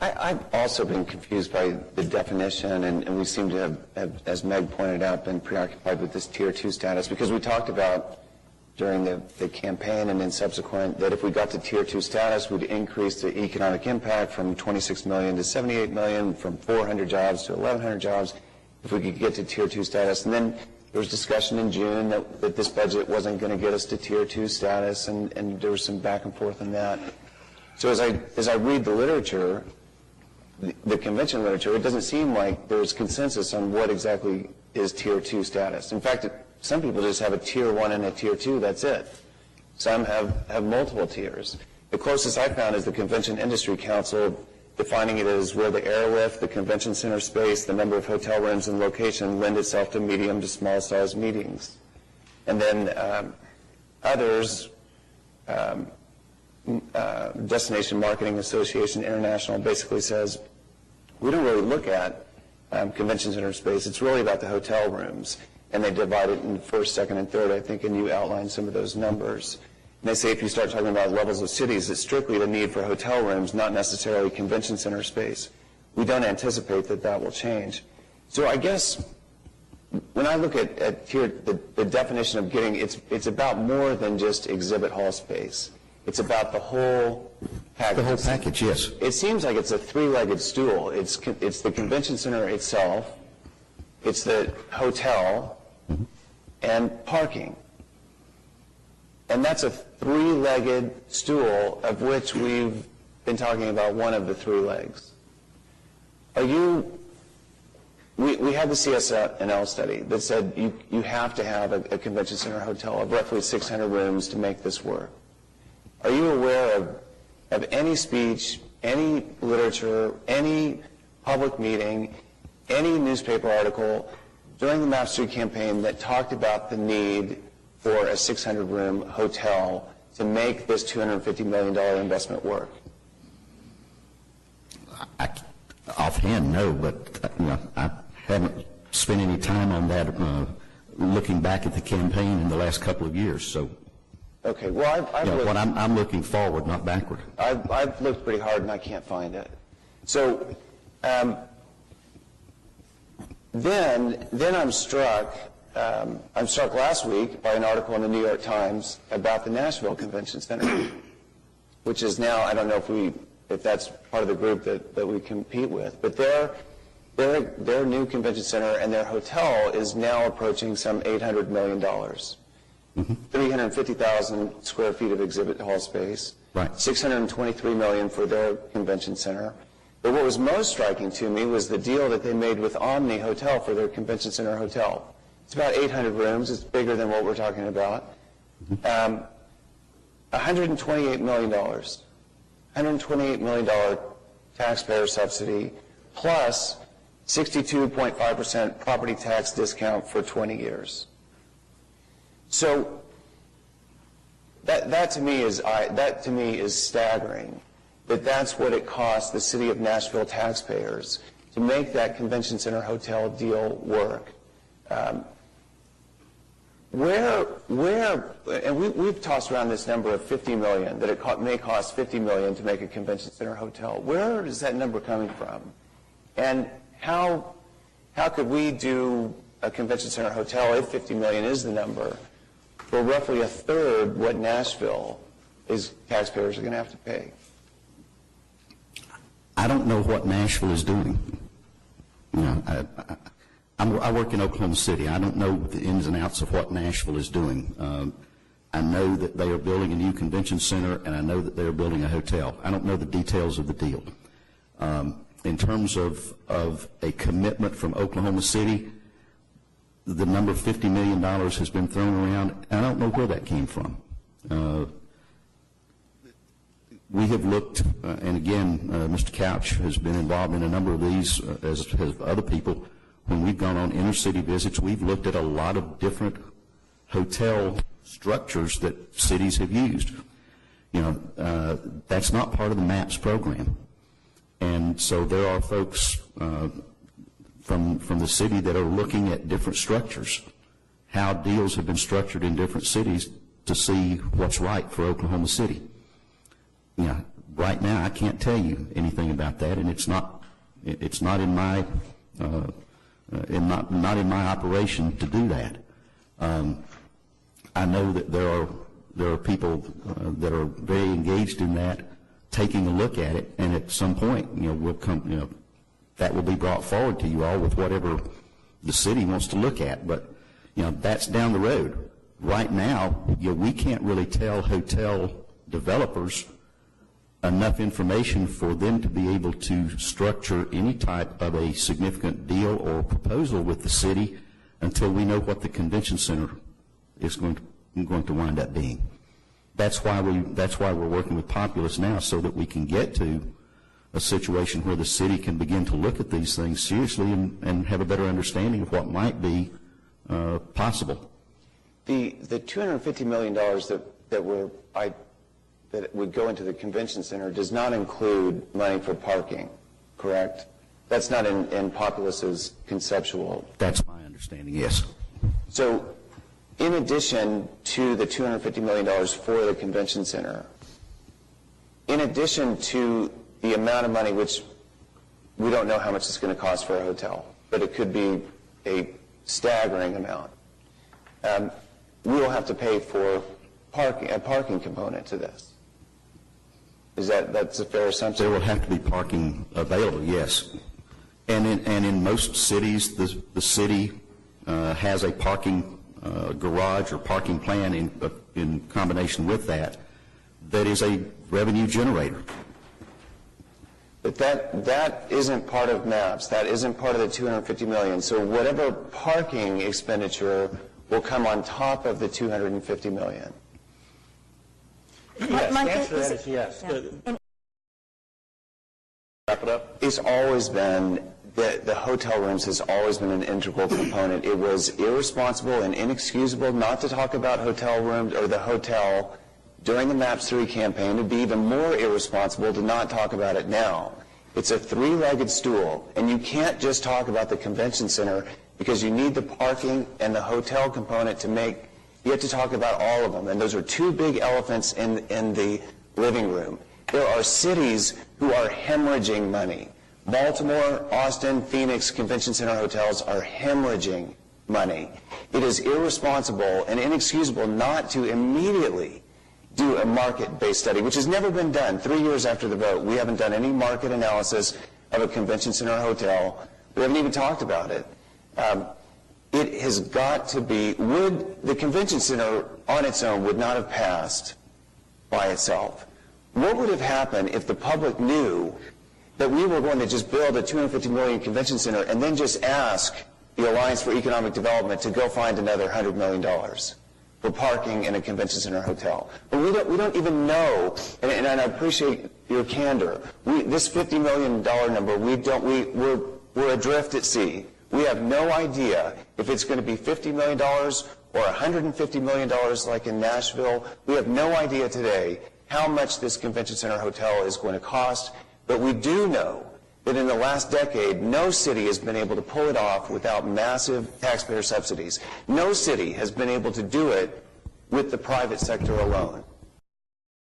I've also been confused by the definition, and we seem to have, as Meg pointed out, been preoccupied with this Tier 2 status, because we talked about during the campaign and then subsequent that if we got to Tier 2 status, we'd increase the economic impact from 26 million to 78 million, from 400 jobs to 1,100 jobs, if we could get to Tier 2 status. And then there was discussion in June that this budget wasn't going to get us to Tier 2 status, and there was some back and forth on that. So as I read the literature, the convention literature, it doesn't seem like there's consensus on what exactly is Tier 2 status. In fact, some people just have a Tier 1 and a Tier 2, that's it. Some have multiple tiers. The closest I found is the Convention Industry Council defining it as where the airlift, the convention center space, the number of hotel rooms and location lend itself to medium to small size meetings. And then others, Destination Marketing Association International basically says, we don't really look at convention center space, it's really about the hotel rooms. And they divide it in first, second, and third, I think, and you outline some of those numbers. And they say if you start talking about levels of cities, it's strictly the need for hotel rooms, not necessarily convention center space. We don't anticipate that that will change. So I guess when I look at here, the definition of getting, it's about more than just exhibit hall space. It's about the whole package. The whole package, yes. It seems like it's a three-legged stool. It's the convention center itself, it's the hotel, and parking. And that's a three-legged stool of which we've been talking about one of the three legs. We had the CSNL study that said you have to have a convention center hotel of roughly 600 rooms to make this work. Are you aware of any speech, any literature, any public meeting, any newspaper article during the Map Street campaign that talked about the need for a 600-room hotel to make this $250 million investment work? Offhand, no, but I haven't spent any time on that looking back at the campaign in the last couple of years. So, okay, well, I'm looking forward, not backward. I've looked pretty hard and I can't find it. So then I'm struck last week by an article in the New York Times about the Nashville Convention Center, which is now, I don't know if that's part of the group that we compete with, but their new convention center and their hotel is now approaching some $800 million. 350,000 square feet of exhibit hall space, right. $623 million for their convention center. But what was most striking to me was the deal that they made with Omni Hotel for their convention center hotel. It's about 800 rooms. It's bigger than what we're talking about. $128 million. $128 million taxpayer subsidy plus 62.5% property tax discount for 20 years. So that to me is staggering. That's what it costs the city of Nashville taxpayers to make that convention center hotel deal work. And we've tossed around this number of $50 million, that it may cost $50 million to make a convention center hotel. Where is that number coming from? And how could we do a convention center hotel if $50 million is the number for roughly a third what Nashville taxpayers are going to have to pay? I don't know what Nashville is doing. I work in Oklahoma City. I don't know the ins and outs of what Nashville is doing. I know that they are building a new convention center, and I know that they are building a hotel. I don't know the details of the deal. In terms of a commitment from Oklahoma City, the number of $50 million has been thrown around. I don't know where that came from. We have looked, and again, Mr. Couch has been involved in a number of these, as have other people. When we've gone on inner-city visits, we've looked at a lot of different hotel structures that cities have used. That's not part of the MAPS program. And so there are folks from the city that are looking at different structures, how deals have been structured in different cities to see what's right for Oklahoma City. Right right now, I can't tell you anything about that, and it's not in my not in my operation to do that. I know that there are people that are very engaged in that, taking a look at it, and at some point, we'll come, that will be brought forward to you all with whatever the city wants to look at. But that's down the road. Right now, we can't really tell hotel developers enough information for them to be able to structure any type of a significant deal or proposal with the city until we know what the convention center is going to wind up being. That's why we're working with Populous now, so that we can get to a situation where the city can begin to look at these things seriously and have a better understanding of what might be possible. The $250 million that would go into the convention center does not include money for parking, correct? That's not in Populous's conceptual. That's my understanding, yes. So in addition to the $250 million for the convention center, in addition to the amount of money, which we don't know how much it's going to cost for a hotel, but it could be a staggering amount, we will have to pay for a parking component to this. That's a fair assumption? There will have to be parking available, yes. And in most cities, the city has a parking garage or parking plan in combination with that is a revenue generator. But that isn't part of MAPS. That isn't part of the $250 million. So whatever parking expenditure will come on top of the $250 million. Yes, the answer to that is yes. Yeah. Wrap it up. It's always been, the hotel rooms has always been an integral component. It was irresponsible and inexcusable not to talk about hotel rooms or the hotel during the MAPS 3 campaign. It would be even more irresponsible to not talk about it now. It's a three-legged stool, and you can't just talk about the convention center because you need the parking and the hotel component to make. You have to talk about all of them, and those are two big elephants in the living room. There are cities who are hemorrhaging money. Baltimore, Austin, Phoenix convention center hotels are hemorrhaging money. It is irresponsible and inexcusable not to immediately do a market-based study, which has never been done. 3 years after the vote, we haven't done any market analysis of a convention center hotel. We haven't even talked about it. It has got to be, the convention center on its own would not have passed by itself. What would have happened if the public knew that we were going to just build a $250 million convention center and then just ask the Alliance for Economic Development to go find another $100 million for parking in a convention center hotel? But we don't even know, and I appreciate your candor. This $50 million number, we're adrift at sea. We have no idea if it's going to be $50 million or $150 million like in Nashville. We have no idea today how much this convention center hotel is going to cost, but we do know that in the last decade, no city has been able to pull it off without massive taxpayer subsidies. No city has been able to do it with the private sector alone.